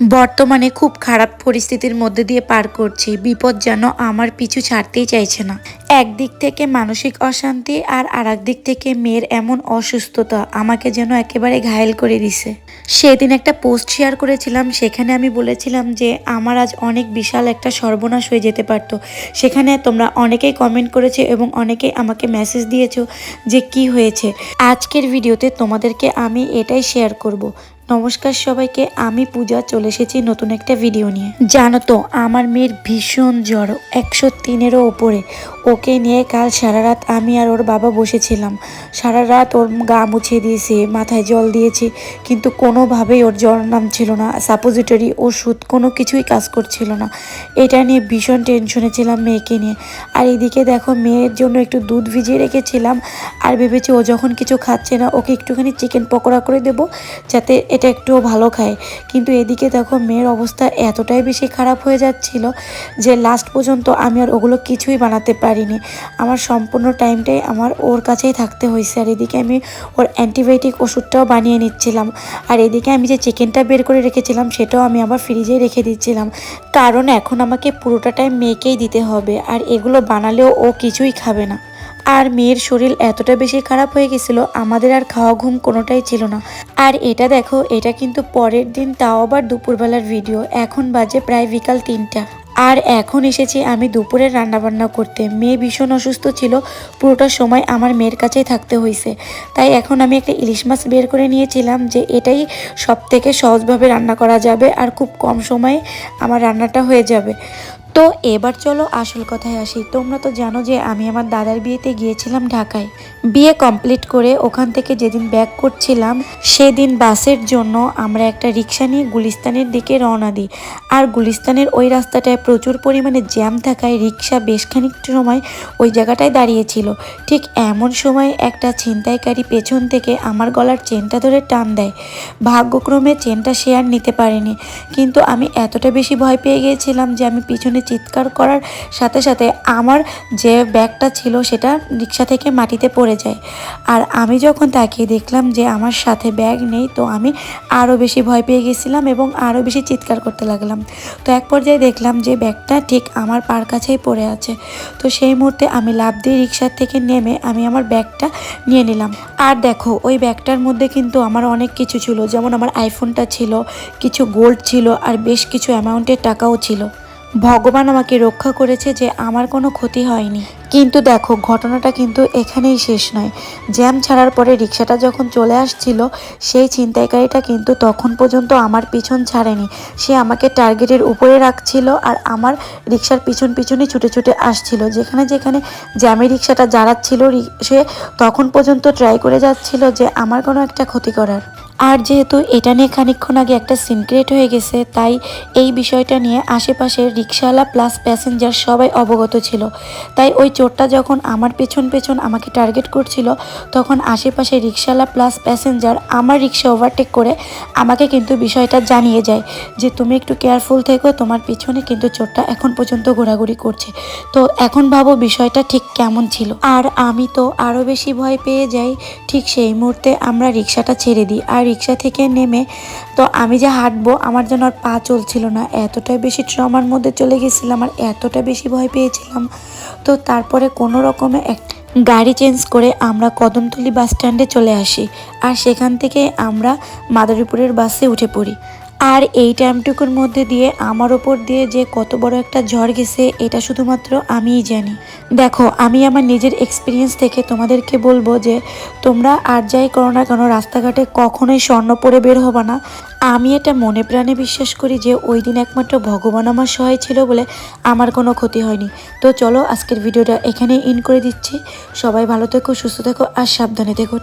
বর্তমানে খুব খারাপ পরিস্থিতির মধ্যে দিয়ে পার করছি। বিপদ যেন আমার পিছু ছাড়তেই চাইছে না। একদিক থেকে মানসিক অশান্তি আর আরেক দিক থেকে মেয়ের এমন অসুস্থতা আমাকে যেন একেবারে ঘায়েল করে দিছে। সেদিন একটা পোস্ট শেয়ার করেছিলাম, সেখানে আমি বলেছিলাম যে আমার আজ অনেক বিশাল একটা সর্বনাশ হয়ে যেতে পারতো। সেখানে তোমরা অনেকেই কমেন্ট করেছে এবং অনেকেই আমাকে মেসেজ দিয়েছো যে কি হয়েছে। আজকের ভিডিওতে তোমাদেরকে আমি এটাই শেয়ার করব। নমস্কার সবাইকে, আমি পূজা চলে এসেছি নতুন একটা ভিডিও নিয়ে। জানো তো আমার মেয়ের ভীষণ জ্বর, 103-এরও ওপরে। ওকে নিয়ে কাল সারা রাত আমি আর ওর বাবা বসেছিলাম। সারা রাত ওর গা মুছিয়ে দিয়েছি, মাথায় জল দিয়েছি, কিন্তু কোনোভাবেই ওর জ্বর নামছিল না। সাপোজিটরি ওষুধ কোনো কিছুই কাজ করছিল না। এটা নিয়ে ভীষণ টেনশনে ছিলাম মেয়েকে নিয়ে। আর এদিকে দেখো মেয়ের জন্য একটু দুধ ভিজিয়ে রেখেছিলাম, আর ভেবেছি ও যখন কিছু খাচ্ছে না ওকে একটুখানি চিকেন পকোড়া করে দেবো যাতে এটা একটুও ভালো খায়। কিন্তু এদিকে দেখো মেয়ের অবস্থা এতটাই বেশি খারাপ হয়ে যাচ্ছিল যে লাস্ট পর্যন্ত আমি আর ওগুলো কিছুই বানাতে পারিনি। আমার সম্পূর্ণ টাইমটাই আমার ওর কাছেই থাকতে হয়েছে। আর এদিকে আমি ওর অ্যান্টিবায়োটিক ওষুধটাও বানিয়ে নিচ্ছিলাম। আর এদিকে আমি যে চিকেনটা বের করে রেখেছিলাম সেটাও আমি আবার ফ্রিজে রেখে দিচ্ছিলাম, কারণ এখন আমাকে পুরোটা টাইম মেয়েকেই দিতে হবে। আর এগুলো বানালেও ও কিছুই খাবে না। আর মেয়ের শরীর এতটা বেশি খারাপ হয়ে গেছিল, আমাদের আর খাওয়া ঘুম কোনোটাই ছিল না। আর এটা দেখো, এটা কিন্তু পরের দিন, তাও আবার দুপুরবেলার ভিডিও। এখন বাজে প্রায় বিকাল 3টা। আর এখন এসেছি আমি দুপুরের রান্নাবান্না করতে। মেয়ে ভীষণ অসুস্থ ছিল, পুরোটা সময় আমার মেয়ের কাছেই থাকতে হয়েছে। তাই এখন আমি একটা ইলিশ মাছ বের করে নিয়েছিলাম যে এটাই সব থেকে সহজভাবে রান্না করা যাবে আর খুব কম সময়ে আমার রান্নাটা হয়ে যাবে। তো এবার চলো আসল কথায় আসি। তোমরা তো জানো যে আমি আমার দাদার বিয়েতে গিয়েছিলাম ঢাকায়। বিয়ে কমপ্লিট করে ওখান থেকে যেদিন ব্যাক করছিলাম সেদিন বাসের জন্য আমরা একটা রিক্সা নিয়ে গুলিস্তানের দিকে রওনা দিই। আর গুলিস্তানের ওই রাস্তাটায় প্রচুর পরিমাণে জ্যাম থাকায় রিক্সা বেশ খানিকটা সময় ওই জায়গাটায় দাঁড়িয়েছিল। ঠিক এমন সময় একটা ছিনতাইকারী পেছন থেকে আমার গলার চেনটা ধরে টান দেয়। ভাগ্যক্রমে চেনটা সে আর নিতে পারেনি, কিন্তু আমি এতটা বেশি ভয় পেয়ে গিয়েছিলাম যে আমি পিছনে চিৎকার করার সাথে সাথে আমার যে ব্যাগটা ছিল সেটা রিক্সা থেকে মাটিতে পড়ে যায়। আর আমি যখন তাকিয়ে দেখলাম যে আমার সাথে ব্যাগ নেই, তো আমি আরও বেশি ভয় পেয়ে গেছিলাম এবং আরও বেশি চিৎকার করতে লাগলাম। তো এক পর্যায়ে দেখলাম যে ব্যাগটা ঠিক আমার পার কাছেই পড়ে আছে। তো সেই মুহূর্তে আমি লাফ দিয়ে রিক্সার থেকে নেমে আমি আমার ব্যাগটা নিয়ে নিলাম। আর দেখো ওই ব্যাগটার মধ্যে কিন্তু আমার অনেক কিছু ছিল, যেমন আমার আইফোনটা ছিল, কিছু গোল্ড ছিল, আর বেশ কিছু অ্যামাউন্টের টাকাও ছিল। ভগবান আমাকে রক্ষা করেছে যে আমার কোনো ক্ষতি হয়নি। কিন্তু দেখো ঘটনাটা কিন্তু এখানেই শেষ নয়। জ্যাম ছাড়ার পরে রিক্সাটা যখন চলে আসছিল, সেই ছিনতাইকারীটা কিন্তু তখন পর্যন্ত আমার পিছন ছাড়েনি। সে আমাকে টার্গেটের উপরে রাখছিল আর আমার রিক্সার পিছনই ছুটে ছুটে আসছিল। যেখানে যেখানে জ্যামে রিক্সাটা দাঁড়াচ্ছিল সে তখন পর্যন্ত ট্রাই করে যাচ্ছিল যে আমার কোনো একটা ক্ষতি করার। আর যেহেতু এটা নিয়ে খানিকক্ষণ আগে একটা সিন ক্রিয়েট হয়ে গেছে, তাই এই বিষয়টা নিয়ে আশেপাশের রিক্সাওয়ালা প্লাস প্যাসেঞ্জার সবাই অবগত ছিল। তাই ওই চোরটা যখন আমার পেছন আমাকে টার্গেট করছিল, তখন আশেপাশে রিক্সাওয়ালা প্লাস প্যাসেঞ্জার আমার রিক্সা ওভারটেক করে আমাকে কিন্তু বিষয়টা জানিয়ে যায় যে তুমি একটু কেয়ারফুল থেকো, তোমার পিছনে কিন্তু চোরটা এখন পর্যন্ত ঘোরাঘুরি করছে। তো এখন ভাবো বিষয়টা ঠিক কেমন ছিল। আর আমি তো আরও বেশি ভয় পেয়ে যাই। ঠিক সেই মুহূর্তে আমরা রিক্সাটা ছেড়ে দিই। আর রিক্সা থেকে নেমে তো আমি যে হাঁটবো, আমার যেন আর পা চলছিল না। এতটাই বেশি ট্রমার মধ্যে চলে গেছিলাম আর এতটা বেশি ভয় পেয়েছিলাম। তো তারপরে কোনো রকমে গাড়ি চেঞ্জ করে আমরা কদমতলী বাস স্ট্যান্ডে চলে আসি। আর সেখান থেকে আমরা মাদারীপুরের বাসে উঠে পড়ি। আর এই টাইমটুকুর মধ্যে দিয়ে আমার ওপর দিয়ে যে কত বড় একটা ঝড় গেছে এটা শুধুমাত্র আমিই জানি। দেখো আমি আমার নিজের এক্সপিরিয়েন্স থেকে তোমাদেরকে বলবো যে তোমরা আর যাই করো না কেন, রাস্তাঘাটে কখনোই স্বর্ণ পরে বের হবা না। আমি এটা মনে প্রাণে বিশ্বাস করি যে ওই দিন একমাত্র ভগবান আমার সহায় ছিল বলে আমার কোনো ক্ষতি হয়নি। তো চলো আজকের ভিডিওটা এখানেই ইন করে দিচ্ছি। সবাই ভালো থেকো, সুস্থ থেকো আর সাবধানে থেকো।